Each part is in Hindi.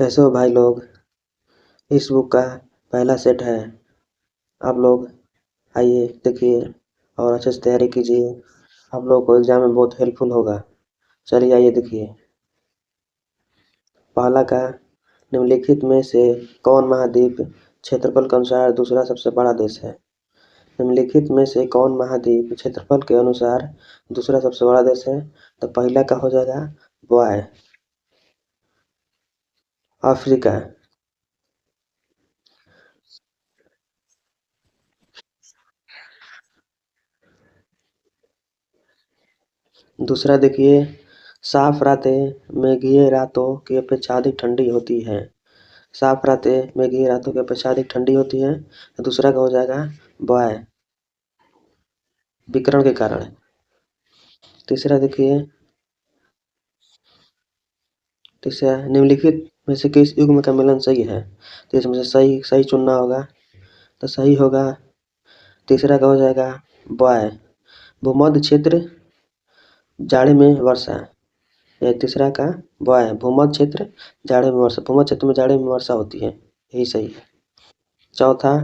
कैसे हो भाई लोग। इस बुक का पहला सेट है। आप लोग आइए देखिए और अच्छे से तैयारी कीजिए। आप लोग को एग्जाम में बहुत हेल्पफुल होगा। चलिए आइए देखिए। पहला का निम्नलिखित में से कौन महाद्वीप क्षेत्रफल के अनुसार दूसरा सबसे बड़ा देश है। निम्नलिखित में से कौन महाद्वीप क्षेत्रफल के अनुसार दूसरा सबसे बड़ा देश है। तो पहला का हो जाएगा बॉय, अफ्रीका। दूसरा देखिए, साफ रातें मेघीय रातों की अपेक्षा अधिक ठंडी होती हैं। साफ रातें मेघीय रातों की अपेक्षा अधिक ठंडी होती हैं। तो दूसरा का हो जाएगा बॉय, विकिरण के कारण। तीसरा देखिए, तीसरा निम्नलिखित में से किस युग्म का मिलन सही है। तो इसमें से सही सही चुनना होगा। तो सही होगा तीसरा का हो जाएगा बॉय, भूमध्य क्षेत्र जाड़े में वर्षा। ये तीसरा का बॉय, भूमध्य क्षेत्र जाड़े में वर्षा, भूमध्य क्षेत्र में जाड़े में वर्षा होती है, यही सही है। चौथा,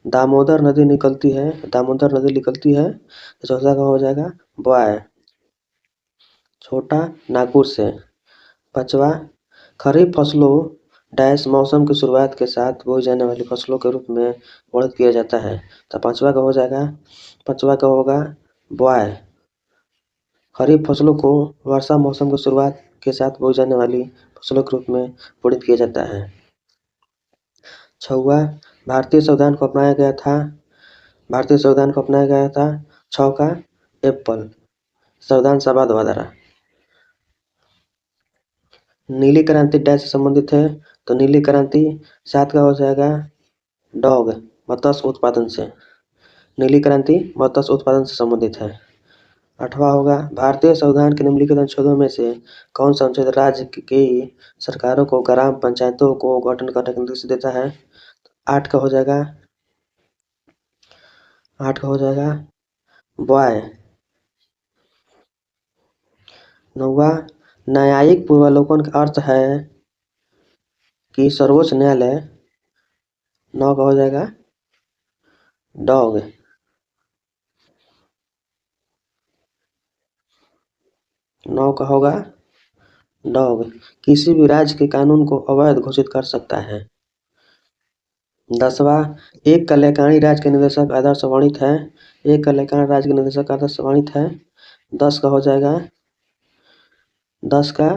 दामोदर नदी निकलती है, दामोदर नदी निकलती है। तो चौथा का हो जाएगा बॉय, छोटा नागपुर से। पाँचवा, खरीफ फसलों डैश मौसम की शुरुआत के साथ बोई जाने वाली फसलों के रूप में वर्णित किया जाता है। तो पाँचवा का हो जाएगा, पाँचवा का होगा बॉय, खरीफ फसलों को वर्षा मौसम की शुरुआत के साथ बोई जाने वाली फसलों के रूप में वर्णित किया जाता है। छवा, भारतीय संविधान को अपनाया गया था, भारतीय संविधान को अपनाया गया था। छ का एप्पल, संविधान सभा द्वारा। नीली क्रांति डैश से संबंधित है। तो नीली क्रांति 7 का हो जाएगा डॉग, मत्स्य उत्पादन से। नीली क्रांति मत्स्य उत्पादन से संबंधित है। 8वां होगा, भारतीय संविधान के निम्नलिखित अनुच्छेदों में से कौन सा अनुच्छेद राज्य की सरकारों को ग्राम पंचायतों को गठन करने का निर्देश देता है। 8 का हो जाएगा, 8 का हो जाएगा बॉय। 9वां, न्यायिक पूर्वावलोकन का अर्थ है कि सर्वोच्च न्यायालय। 9 का हो जाएगा डॉग। 9 का होगा डॉग, किसी भी राज्य के कानून को अवैध घोषित कर सकता है। 10वां, एक कल्याणकारी राज्य के निदेशक आदर्श वर्णित है, एक कल्याणकारी राज्य के निदेशक आदर्श वर्णित है। 10 का हो जाएगा, 10 का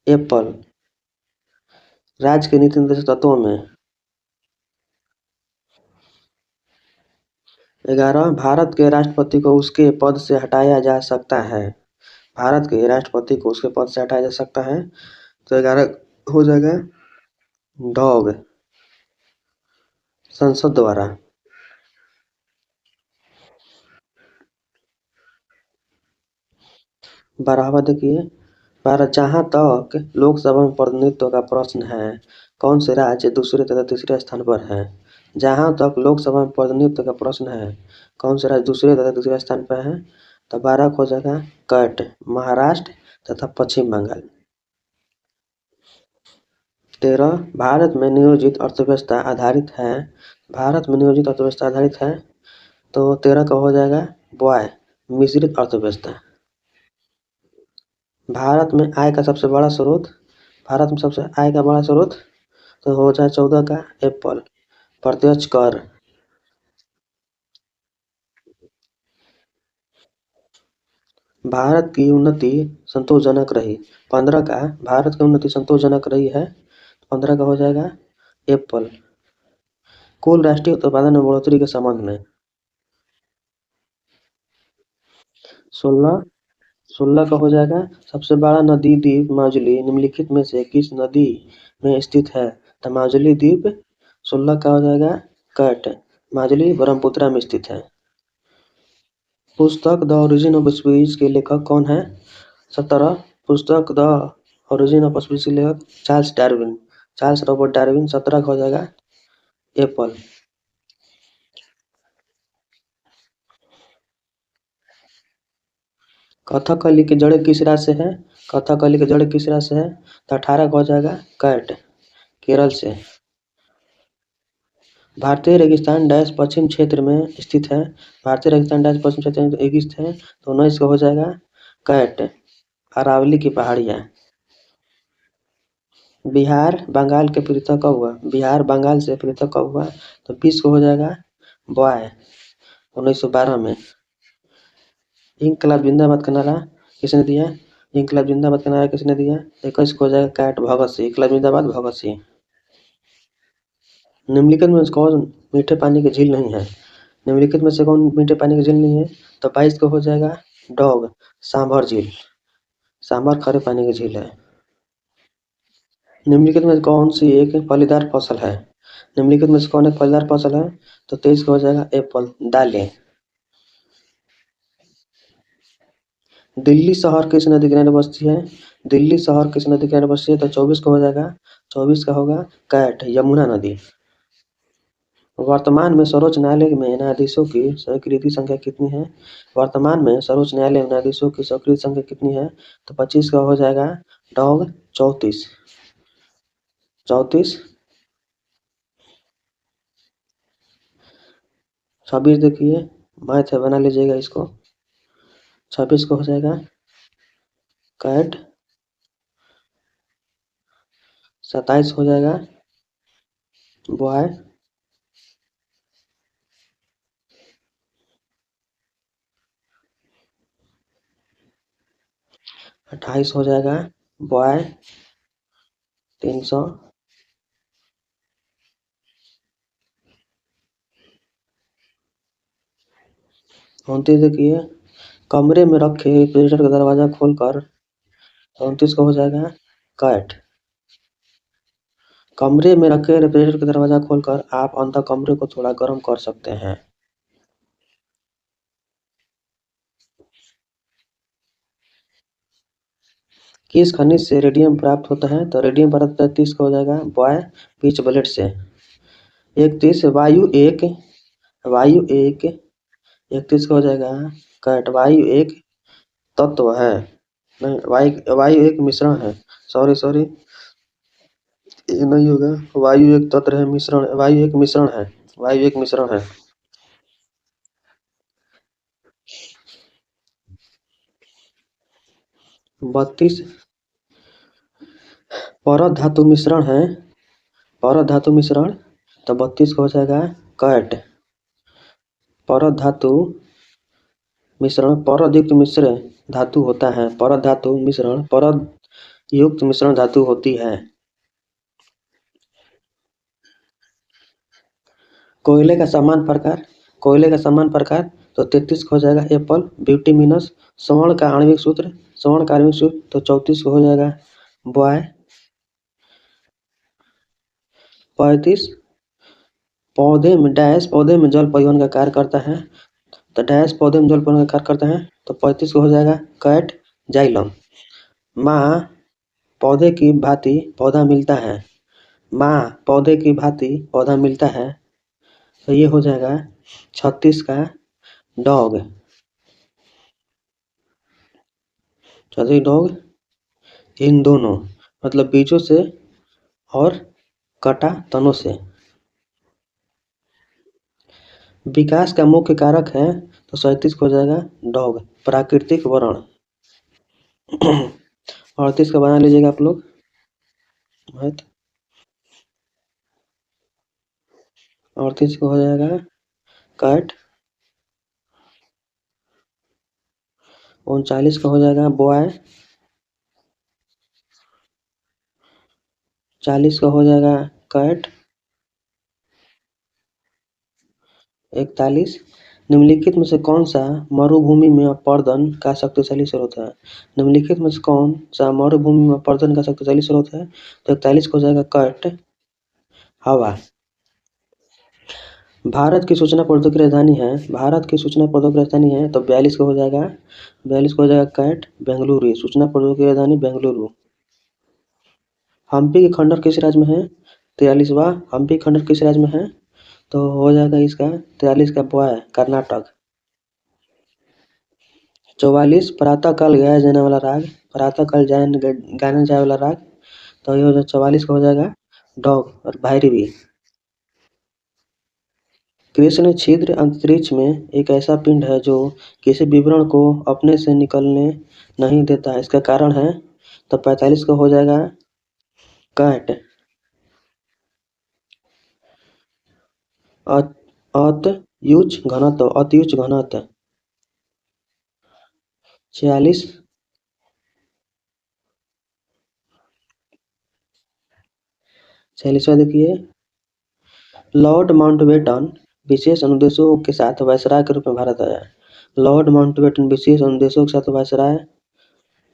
एप्पल, राज्य के नीति निर्देशक तत्वों में। 11, भारत के राष्ट्रपति को उसके पद से हटाया जा सकता है, भारत के राष्ट्रपति को उसके पद से हटाया जा सकता है। तो 11 हो जाएगा डॉग, संसद द्वारा। 12वां देखिए, 12, जहाँ तक लोकसभा में प्रतिनिधित्व का प्रश्न है, कौन से राज्य दूसरे तथा तीसरे स्थान पर है। जहाँ तक लोकसभा में प्रतिनिधित्व का प्रश्न है, कौन से राज्य दूसरे तथा तीसरे स्थान पर है। तो 12 को हो जाएगा कट, महाराष्ट्र तथा पश्चिम बंगाल। 13, भारत में नियोजित अर्थव्यवस्था आधारित है, भारत में नियोजित अर्थव्यवस्था आधारित है। तो 13 का हो जाएगा बॉय, मिश्रित अर्थव्यवस्था। भारत में आय का सबसे बड़ा स्रोत, भारत में सबसे आय का बड़ा स्रोत। तो हो जाए 14 का एप्पल, प्रत्यक्ष कर। भारत की उन्नति संतोषजनक रही। 15 का, भारत की उन्नति संतोषजनक रही है। 15 का हो जाएगा एप्पल, कुल राष्ट्रीय उत्पादन में बढ़ोतरी के संबंध में। 16, 16 का हो जाएगा, सबसे बड़ा नदी द्वीप माजुली निम्नलिखित में से किस नदी में स्थित है। तो माजुली द्वीप 16 का हो जाएगा कट, माजुली ब्रह्मपुत्रा में स्थित है। पुस्तक द ओरिजिन ऑफ स्पीच के लेखक कौन है। 17, पुस्तक द ओरिजिन ऑफ स्पीच के लेखक Charles Darwin, Charles Robert Darwin. 17 का हो जाएगा एप्पल। कथकली की जड़ किस राज्य से है, कथकली की जड़ किस राज्य से है। तो 18 का हो जाएगा कैट, केरल से। भारतीय रेगिस्तान डैश पश्चिम क्षेत्र में स्थित है। भारतीय रेगिस्तान डैश पश्चिम क्षेत्र में एक स्थित है, तो 19 का हो जाएगा कैट अरावली की पहाड़ियाँ। बिहार बंगाल के पृथक कब हुआ? बिहार बंगाल से पृथक कब हुआ? तो 20 को हो जाएगा बॉय 1912 में। इंकलाब जिंदाबाद का नारा किसने दिया? इंकलाब जिंदाबाद का नारा किसने दिया? 21 को हो जाएगा कैट भगत सिंह। इंकलाब जिंदाबाद भगत सिंह। निम्नलिखित में कौन मीठे पानी की झील नहीं है? निम्नलिखित में से कौन मीठे पानी की झील नहीं है? तो 22 को हो जाएगा डॉग सांभर झील। सांभर खारे पानी की झील है। निम्नलिखित में कौन सी एक फलीदार फसल है? निम्नलिखित में से कौन एक फलीदार फसल है? तो 23 को हो जाएगा एप्पल दालें। दिल्ली शहर किस नदी किनारे बसती है? दिल्ली शहर किस नदी किनारे बसती है? तो 24 का हो जाएगा 24 का होगा कैट यमुना नदी। वर्तमान में सर्वोच्च न्यायालय में न्यायाधीशों की स्वीकृति संख्या कितनी है? वर्तमान में सर्वोच्च न्यायालय में न्यायाधीशों की स्वीकृति संख्या कितनी है? तो 25 का हो जाएगा डॉग 34। 34। 26 देखिए मैथ है, बना लीजिएगा इसको। 26 को हो जाएगा कैट 27 हो जाएगा बॉय 28 हो जाएगा बॉय 300। 29 देखिए कमरे में रखे रेफ्रिजरेटर का दरवाजा खोलकर। 29 को हो जाएगा कैट कमरे में रखे रेफ्रिजरेटर का दरवाजा खोलकर आप अंदर कमरे को थोड़ा गर्म कर सकते हैं। किस खनिज से रेडियम प्राप्त होता है? तो रेडियम प्राप्त होता है 30 का हो जाएगा बॉय पिच ब्लेड से। 31 वायु एक 31 का हो जाएगा कैट वायु एक तत्व है। नहीं, वायु एक मिश्रण है। सॉरी ये नहीं होगा। वायु एक तत्व है, मिश्रण वायु एक मिश्रण है। वायु एक मिश्रण है। 32 परत धातु मिश्रण है। परत धातु मिश्रण तो 32 का हो जाएगा कैट परत धातु मिश्रण। परत युक्त मिश्र धातु होता है। परत धातु मिश्रण परत युक्त मिश्रण धातु होती है। कोयले का समान प्रकार तो 33 को हो जाएगा एप्पल ब्यूटिमिनस। स्वर्ण का आणविक सूत्र तो 34 को हो जाएगा बॉय 35 पौधे में जल परिवहन का कार्य करता है। तो डैश पौधे में जल परिवहन का कार्य करता है, तो 35 को हो जाएगा कैट जाइलम। माँ पौधे की भांति पौधा मिलता है। माँ पौधे की भांति पौधा मिलता है, तो ये हो जाएगा 36 का डॉग। 36 डॉग इन दोनों मतलब बीजों से और कटा तनों से। विकास का मुख्य कारक है, तो 37 को हो जाएगा डॉग प्राकृतिक वर्ण। 38 का बना लीजिएगा आप लोग। 38 को हो जाएगा कैट 39 का हो जाएगा बॉय 40 का हो जाएगा कैट 41। निम्नलिखित में से कौन सा मरुभूमि में अपर्दन का शक्तिशाली स्रोत है? निम्नलिखित में से कौन सा मरुभूमि में अपर्दन का शक्तिशाली स्रोत है? तो 41 को हो जाएगा कैट हवा। भारत की सूचना प्रौद्योगिकी राजधानी है। भारत की सूचना प्रौद्योगिकी राजधानी है, तो 42 को हो जाएगा कैट बेंगलुरु। सूचना प्रौद्योगिकी राजधानी बेंगलुरु। हम्पी की खंडर किस राज्य में है? 43वां हम्पी खंडर किस राज्य में है? तो हो जाएगा इसका 43 का बॉय कर्नाटक। 44 प्रातःकाल गाया जाने वाला राग। प्रातःकाल गाने जाने वाला राग, तो ये हो जाएगा 44 का हो जाएगा डॉग और बाहरी भी। कृष्ण छिद्र अंतरिक्ष में एक ऐसा पिंड है जो किसी विवरण को अपने से निकलने नहीं देता, इसका कारण है। तो 45 का हो जाएगा कैट। अतयुज घनत्व 46। 46वां देखिए, लॉर्ड माउंटबेटन विशेष अनुदेशों के साथ वायसराय के रूप में भारत आया। लॉर्ड माउंटबेटन विशेष अनुदेशों के साथ वायसराय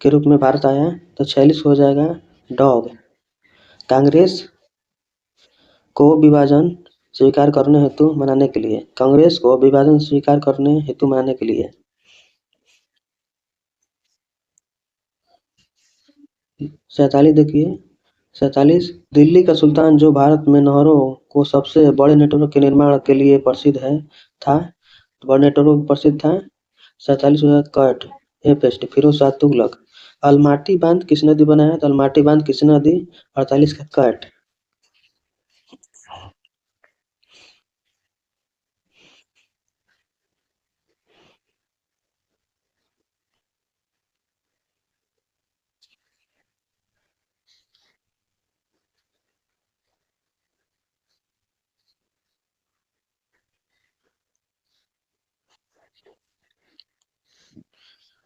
के रूप में भारत आया, तो 46 हो जाएगा डॉग। कांग्रेस को विभाजन स्वीकार करने हेतु मनाने के लिए, कांग्रेस को विभाजन स्वीकार करने हेतु मनाने के लिए 47 देखिए, 47 दिल्ली का सुल्तान जो भारत में नहरों को सबसे बड़े नेटवर्क के निर्माण के लिए प्रसिद्ध है था, बड़े नेटवर्क प्रसिद्ध था। 47 हो गया कट। ए पेस्ट फिरोज शाह तुगलक। अलमाटी बांध किस नदी बनाया, तो अलमाटी बांध किस नदी। 48 का कट।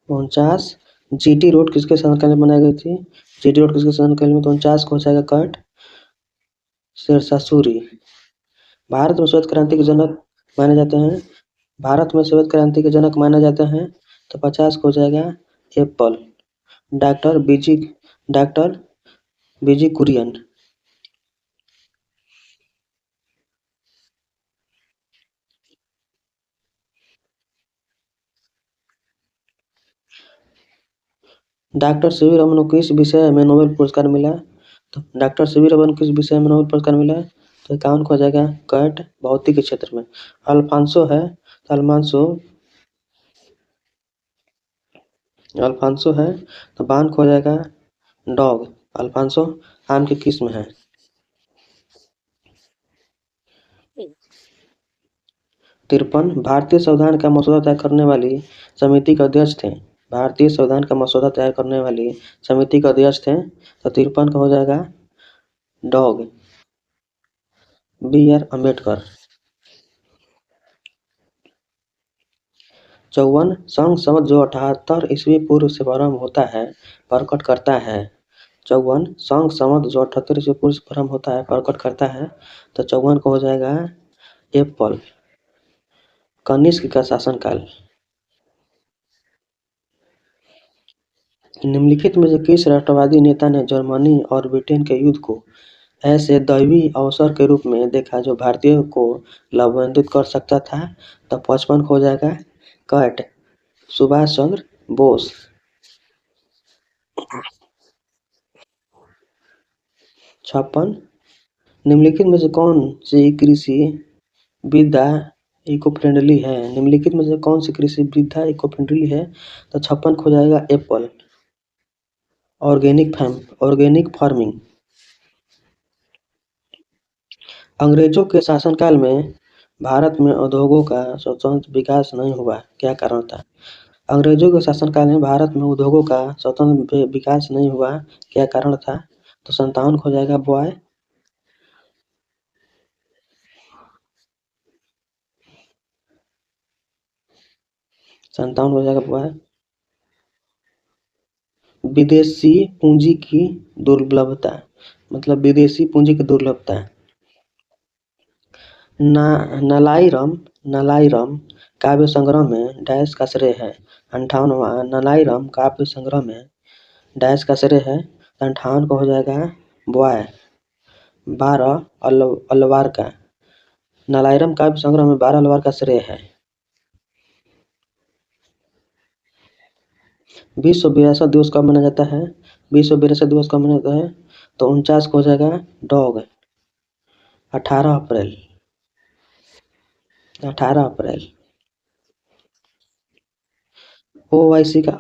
49 जीटी रोड किसके शासनकाल में बनाई गई थी, जीटी रोड किसके शासनकाल में, तो 49 को हो जाएगा कट शेरशाह सूरी। भारत में श्वेत क्रांति के जनक माने जाते हैं, भारत में श्वेत क्रांति के जनक माने जाते हैं, तो 50 को हो जाएगा एप्पल। डॉक्टर बीजी कुरियन। डॉक्टर सीवी रमन को किस विषय में नोबेल पुरस्कार मिला, तो डॉक्टर सीवी रमन किस विषय में नोबेल पुरस्कार मिला, तो 51 को हो जाएगा कट भौतिक के क्षेत्र में। अल्फांसो है, तो अल्फांसो है, तो 52 को हो जाएगा डॉग। अल्फांसो आम की किस्म है। 53 भारतीय संविधान का मसौदा तैयार करने वाली समिति के अध्यक्ष थे, भारतीय संविधान का मसौदा तैयार करने वाली समिति के अध्यक्ष थे, तो 53 का हो जाएगा डॉग बी आर अम्बेडकर। 54 संघ शब्द जो 78 ईस्वी पूर्व से प्रारंभ होता है प्रकट करता है। 54 संघ शब्द जो 78 ईस्वी पूर्व से प्रारंभ होता है प्रकट करता है, तो 54 को हो जाएगा एप्पल। कनिष्क का शासनकाल। निम्नलिखित में से किस राष्ट्रवादी नेता ने जर्मनी और ब्रिटेन के युद्ध को ऐसे दैवीय अवसर के रूप में देखा जो भारतीयों को लाभान्वित कर सकता था, तो 55 को हो जाएगा कट सुभाष चंद्र बोस। 56 निम्नलिखित में से कौन सी कृषि विधा इको फ्रेंडली है, निम्नलिखित में से कौन सी कृषि विधा इको फ्रेंडली है, तो 56 को हो जाएगा एप्पल ऑर्गेनिक फार्मिंग। अंग्रेजों के शासनकाल में भारत में उद्योगों का स्वतंत्र विकास नहीं हुआ, क्या कारण था। अंग्रेजों के शासनकाल में भारत में उद्योगों का स्वतंत्र विकास नहीं हुआ, क्या कारण था, तो 57 हो जाएगा बॉय। 57 हो जाएगा बॉय। विदेशी पूंजी की दुर्लभता, मतलब विदेशी पूंजी की दुर्लभता। नलाईरम काव्य संग्रह में डैश का श्रेय है। 58वां नलाईरम काव्य संग्रह में डैश का श्रेय है, 58 को हो जाएगा बॉय 12 अलवार का। नलाईरम काव्य संग्रह में 12 अलवार का श्रेय है। विश्व विरासत दिवस कब मनाया जाता है, विश्व विरासत दिवस कब मनाया जाता है, तो 49 को हो जाएगा डॉग 18 अप्रैल। 18 अप्रैल। ओवाईसी का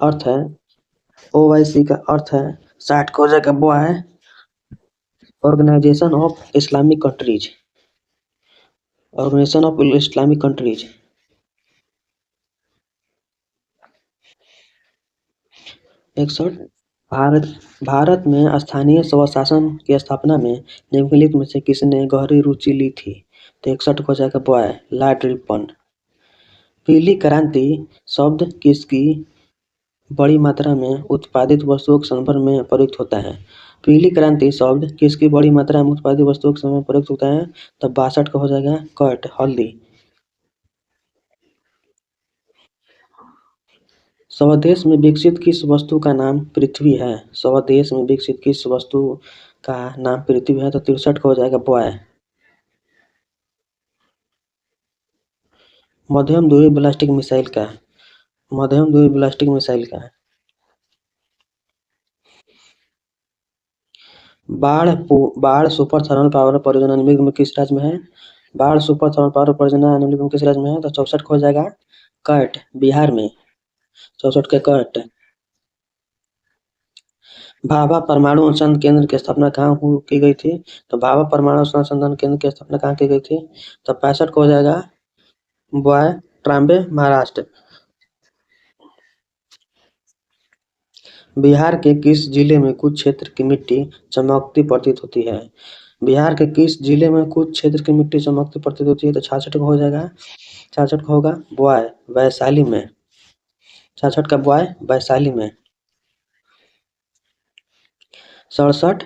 अर्थ है 60 को हो जाएगा by organization of Islamic countries. Organization of Islamic countries. 61। भारत भारत में स्थानीय स्वशासन की स्थापना में निम्नलिखित में से किसने गहरी रुचि ली थी? तो 61 हो जाएगा बॉय, लॉर्ड रिपन। पीली क्रांति शब्द किसकी बड़ी मात्रा में उत्पादित वस्तुओं के संदर्भ में प्रयुक्त होता है? पीली क्रांति शब्द किसकी बड़ी मात्रा में उत्पादित वस्तुओं के संदर्भ में प्रयुक्त होता है? तो 62 का हो जाएगा कट, हल्दी। स्वदेश में विकसित किस वस्तु का नाम पृथ्वी है? स्वदेश में विकसित किस वस्तु का नाम पृथ्वी है? तो 63 का हो जाएगा बॉय। मध्यम दूरी बैलिस्टिक मिसाइल का, मध्यम दूरी बैलिस्टिक मिसाइल का बाढ़ सुपर थर्मल पावर परियोजना निम्नलिखित में किस राज्य में है? बाढ़ सुपर थर्मल पावर परियोजना निम्नलिखित में किस राज्य में है? तो 64 का हो जाएगा कट, बिहार में। 64 के कट। भाभा परमाणु अनुसंधान केंद्र की स्थापना कहाँ की गई थी? तो भाभा परमाणु अनुसंधान केंद्र की स्थापना कहाँ की गई थी? तो 65 को हो जाएगा बॉय, ट्राम्बे, महाराष्ट्र। बिहार के किस जिले में कुछ क्षेत्र की मिट्टी चमकती प्रतीत होती है? बिहार के किस जिले में कुछ क्षेत्र की मिट्टी चमकती प्रतीत होती है? तो 66 को हो जाएगा, 66 का होगा बॉय, वैशाली में। 66 का बॉय, वैशाली में। 67।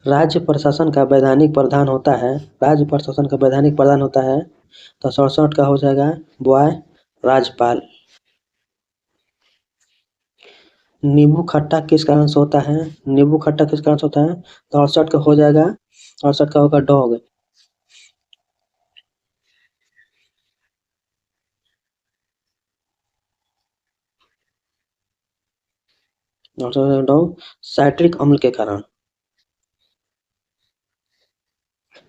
राज्य प्रशासन का वैधानिक प्रधान होता है, राज्य प्रशासन का वैधानिक प्रधान होता है। तो 67 का हो जाएगा बॉय, राज्यपाल। नींबू खट्टा किस कारण से होता है? नींबू खट्टा किस कारण से होता है? तो 68 का हो जाएगा, 68 का होगा डॉग। डॉग, साइट्रिक अम्ल के कारण।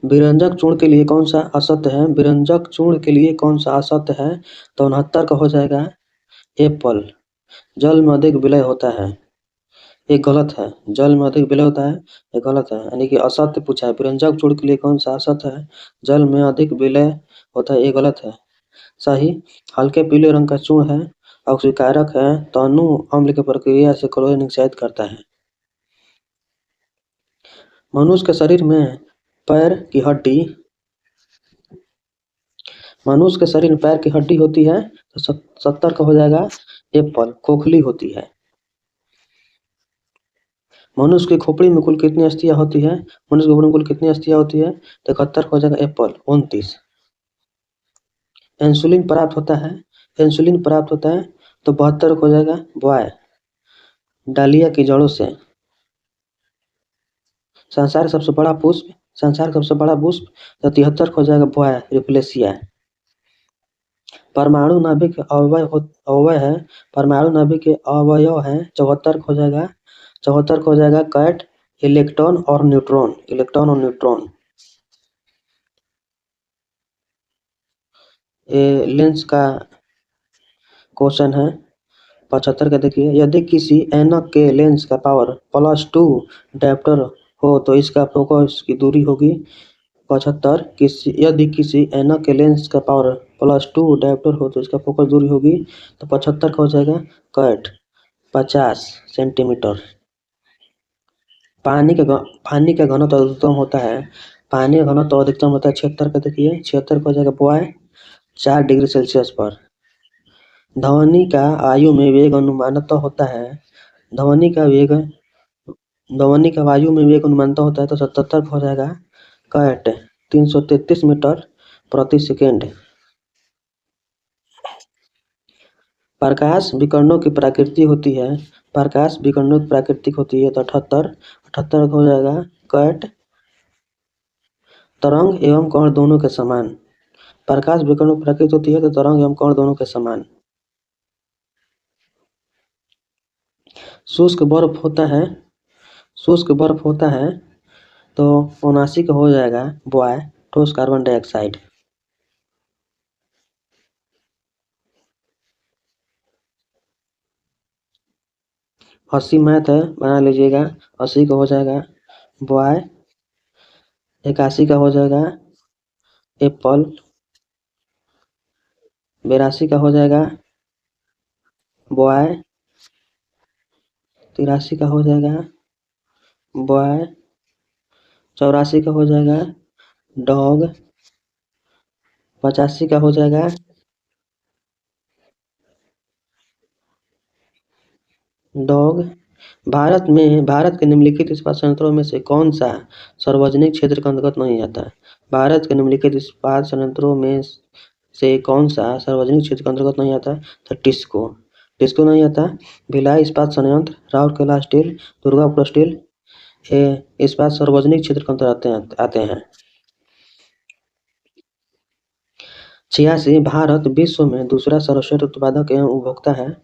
विरंजक चूर्ण के लिए कौन सा असत्य है? विरंजक चूर्ण के लिए कौन सा असत्य है? तो 69 का हो जाएगा एप्पल। जल में अधिक विलय होता है, ये गलत है। जल में अधिक विलय होता है, ये गलत है, यानी कि असत्य पूछा है। विरंजक चूर्ण के लिए कौन सा असत्य है? जल में अधिक विलय होता है, ये गलत है। सही, हल्के पीले रंग का चूर्ण है, ऑक्सीकारक है, तनु अम्ल की प्रक्रिया से क्लोरीन निषेध करता है। मनुष्य के शरीर में पैर की हड्डी, मनुष्य के शरीर में पैर की हड्डी होती है, तो 70 का हो जाएगा एप्पल, खोखली होती है। मनुष्य की खोपड़ी में कुल कितनी अस्थियां होती है? मनुष्य की खोपड़ी में कुल कितनी अस्थियां होती है? तो 71 हो जाएगा एप्पल, 29। इंसुलिन प्राप्त होता है, इंसुलिन प्राप्त होता है, तो 72 हो जाएगा बॉय, डालिया की जड़ों से। संसार का सबसे बड़ा पुष्प, संसार का सबसे बड़ा पुष्प, तो 73 हो जाएगा बॉय, रिप्लेसिया। परमाणु नाभिक अवयव है, परमाणु नाभिक के अवयव है। 74 हो जाएगा, 74 हो जाएगा कैट, इलेक्ट्रॉन और न्यूट्रॉन, इलेक्ट्रॉन और न्यूट्रॉन। ये लेंस का क्वेश्चन है 75 का। देखिए, यदि किसी ऐनक के लेंस का पावर +2 डायोप्टर हो तो इसका फोकस की दूरी होगी 75। यदि किसी ऐनक के लेंस का पावर +2 डायोप्टर हो तो इसका फोकस दूरी होगी, तो 75 का हो जाएगा कट, 50 सेंटीमीटर। पानी का घनत्व अधिकतम होता है, पानी का घनत्व अधिकतम होता है 76 का। देखिए 76 का हो जाएगा बॉय, 4 डिग्री सेल्सियस पर। ध्वनि का वायु में वेग अनुमानतः होता है, ध्वनि का वेग, ध्वनि का वायु में वेग अनुमानतः होता है, तो 77 हो जाएगा कट, 333 मीटर प्रति सेकेंड। प्रकाश विकिरणों की प्रकृति होती है, प्रकाश विकिरणों की प्राकृतिक होती है, तो 78 हो जाएगा कट, तरंग एवं कण दोनों के समान। प्रकाश विकिरणों की प्रकृति होती है, तो तरंग एवं कण दोनों के समान। शुष्क बर्फ होता है, शुष्क बर्फ होता है, तो 79 का हो जाएगा बॉय, ठोस कार्बन डाइऑक्साइड। 80 मैथ है, बना लीजिएगा। 80 का हो जाएगा बॉय। 81 का हो जाएगा एप्पल। 82 का हो जाएगा बॉय। 83 का हो जाएगा बॉय। 84 का हो जाएगा डॉग। 85 का हो जाएगा डॉग। भारत के निम्नलिखित इस्पात संयंत्रों में से कौन सा सार्वजनिक क्षेत्र के अंतर्गत नहीं आता है? भारत के निम्नलिखित इस्पात संयंत्रों में से कौन सा सार्वजनिक क्षेत्र के अंतर्गत नहीं आता? तो टिस्को नहीं आता। भिलाई इस्पात संयंत्र, राउरकेला स्टील, दुर्गापुर स्टील इस्पात सार्वजनिक क्षेत्र के अंतर्गत आते हैं। 86 भारत विश्व में दूसरा सर्वश्रेष्ठ उत्पादक एवं उपभोक्ता है।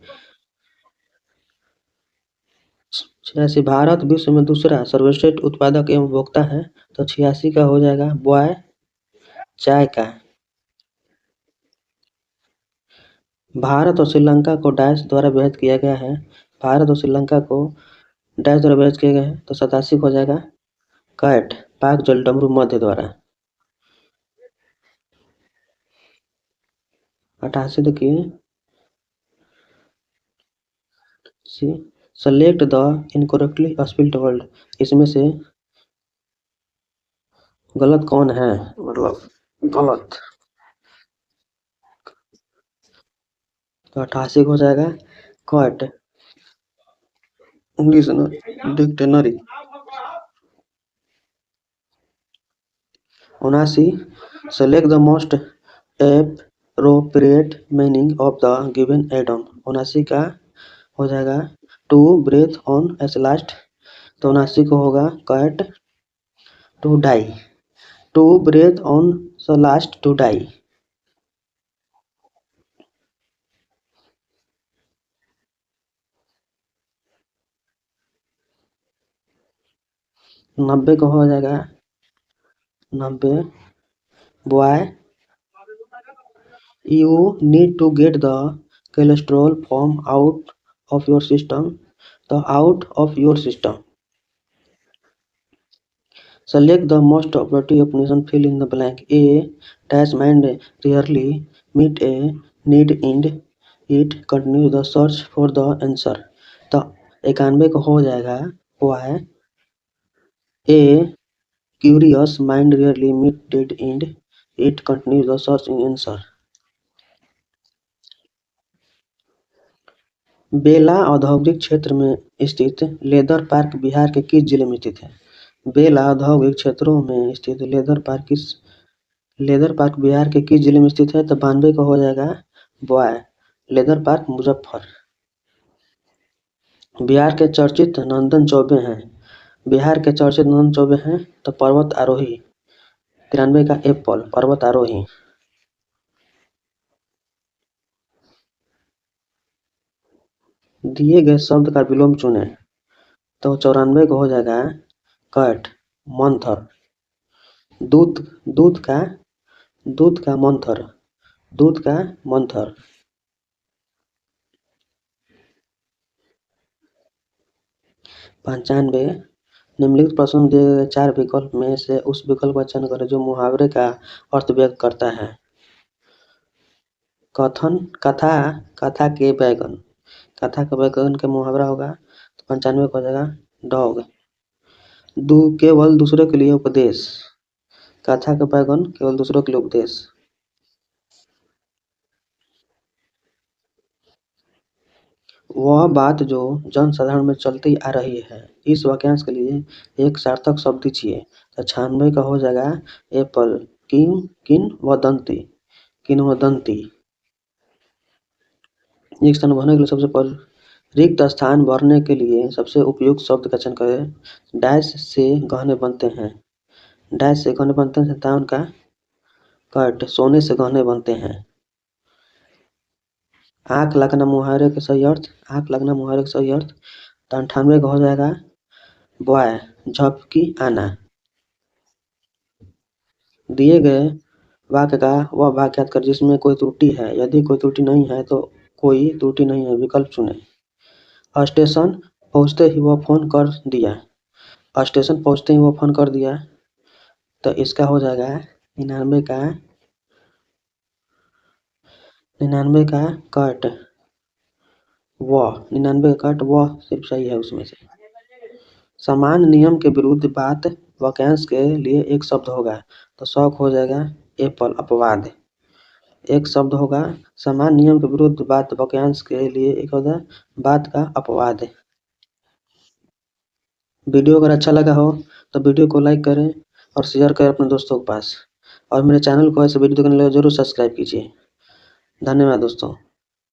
86 भारत विश्व में दूसरा सर्वश्रेष्ठ उत्पादक एवं उपभोक्ता है। तो 86 का हो जाएगा बॉय। चाय का। भारत और श्रीलंका को डैश द्वारा विभाजित किया गया है। भारत और श्रीलंका को डैश द्वारा विभाजित किया गया है। तो 87 हो जाएगा कैट, पाक जलडमरू मध्य द्वारा। 88 देखिए select the incorrectly spelled word. इसमें से गलत कौन है? मतलब गलत। तो 88 हो जाएगा cat dictionary. 79 select the most appropriate meaning of the given idiom. 79 का हो जाएगा to breathe one's last. तो 79 को होगा cat to die. To breathe one's last to die. 90 को हो जाएगा 90 बॉय। You need to get the cholesterol from out of your system. The out of your system. Select the most appropriate option. Fill in the blank. A dash mind rarely meet a need in it. Continue the search for the answer. तो 91 को हो जाएगा Y. A curious mind rarely meet dead end. It continues the search in answer. बेला औद्योगिक क्षेत्र में स्थित लेदर पार्क बिहार के किस जिले में स्थित है? बेला औद्योगिक क्षेत्रों में स्थित लेदर पार्क बिहार के किस जिले में स्थित है? तो 92 का हो जाएगा boy. Leather park Muzaffar. Bihar के चर्चित नंदन चौबे हैं तो पर्वत आरोही। 93 का एप्पल पर्वत आरोही। दिए गए शब्द का विलोम चुने। तो 94 को हो जाएगा कैट मंथर। दूध का मंथर। 95 निम्नलिखित प्रश्न में दिए गए 4 विकल्प में से उस विकल्प का चयन करें जो मुहावरे का अर्थ व्यक्त करता है। कथा के बैगन के मुहावरा होगा तो 95 हो जाएगा डॉग। केवल दूसरे के लिए उपदेश। कथा के बैगन केवल दूसरों के लिए उपदेश। वह बात जो जन साधारण में चलती आ रही है। इस वाक्यांश के लिए एक सार्थक शब्द दीजिए। तो 96 का हो जाएगा एप्पल। किंवदंती। एक स्थान भरने के लिए सबसे पहले रिक्त स्थान भरने के लिए सबसे उपयुक्त शब्द का चयन करें। डैश से गहने बनते हैं। 57 का कट सोने से गहने बनते हैं। आंख लगना मुहावरे के सही अर्थ। तो 98 का हो जाएगा बॉय झपकी आना। दिए गए वाक्य का वह वाक्य याद कर जिसमें कोई त्रुटि है। यदि कोई त्रुटि नहीं है तो कोई त्रुटि नहीं है विकल्प चुने। स्टेशन पहुंचते ही वह फोन कर दिया। स्टेशन पहुँचते ही वो फ़ोन कर दिया तो इसका हो जाएगा 99 का कट वह 99 का कट वह सिर्फ सही है उसमें से। समान नियम के विरुद्ध बात वाक्यांश के लिए एक शब्द होगा तो शौक हो जाएगा एप्पल अपवाद। एक शब्द होगा समान नियम के विरुद्ध बात वाक्यांश के लिए एक होगा बात का अपवाद। वीडियो अगर अच्छा लगा हो तो वीडियो को लाइक करें और शेयर करें अपने दोस्तों के पास और मेरे चैनल को ऐसे वीडियो देखने के लिए जरूर सब्सक्राइब कीजिए। धन्यवाद दोस्तों।